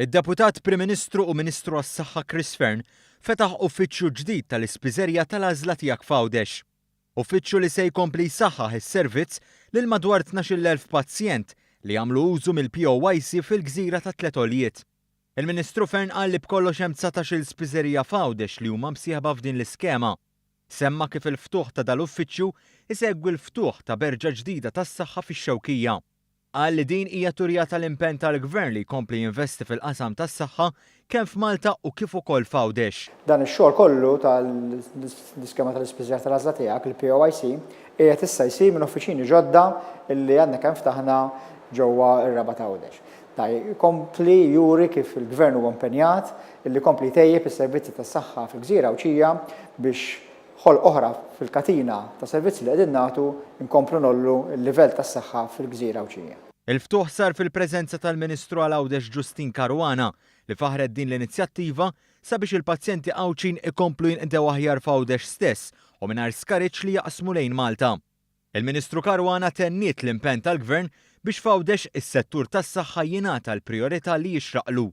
Id-Deputat Prim Ministru u Ministru għas-Saħħa Chris Fearn fetaħ uffiċċju ġdid tal-Ispiżerija tal-Għażla tiegħek f'Għawdex. Uffiċċju li se jkompli jsaħħaħ is-servizz lil madwar 12,000 pazjent li jagħmlu użu mill-POIC fil-Gżira ta' Tlet Għoljiet. Il-Ministru Fearn qal li b'kollox hemm 19-il spiżerija f'Għawdex li huma msieħba f'din l-iskema. Semma kif il-ftuħ ta' dal-uffiċċju isegwi l-ftuħ ta' berġa ġdida tas-saħħa fix-Xewkija. Qal li din hija turja tal-impenn tal-Gvern li jkompli jinvesti fil-qasam tas-saħħa kemm f'Malta u kif ukoll f'Għawdex. Dan ix-xogħol kollu tal-iskema tal-Ispiżerija tal-Għażla tiegħek, il-POIC, qiegħed issa jsir minn uffiċini ġodda illi għandna kemm ftaħna ġewwa r-Raba ta' Għawdex. Kompli juri kif il-Gvern huwa impenjat illi kompli tejjeb is-servizzi tas-saħħa fil-Gżira Ewċija biex ħolq oħra fil-katina ta' servizzi li qegħdin nagħtu inkomplu nollu l-livell tas-saħħa fil-Gżira Ewċija. Il-ftuħ sar fil-preżenza tal-Ministru għal Għawdex Ġustin Caruana li faħret din l-inizjattiva sabiex il-pazjenti Għawċin ikomplu jinqdew aħjar f'Għawdex stess u mingħajr skariċ li jaqsmu lejn Malta. Il-Ministru Caruana tenniet l-impenn tal-Gvern biex f'Għawdex is-settur tas-saħħa jingħata l-prijorità li jixraqlu.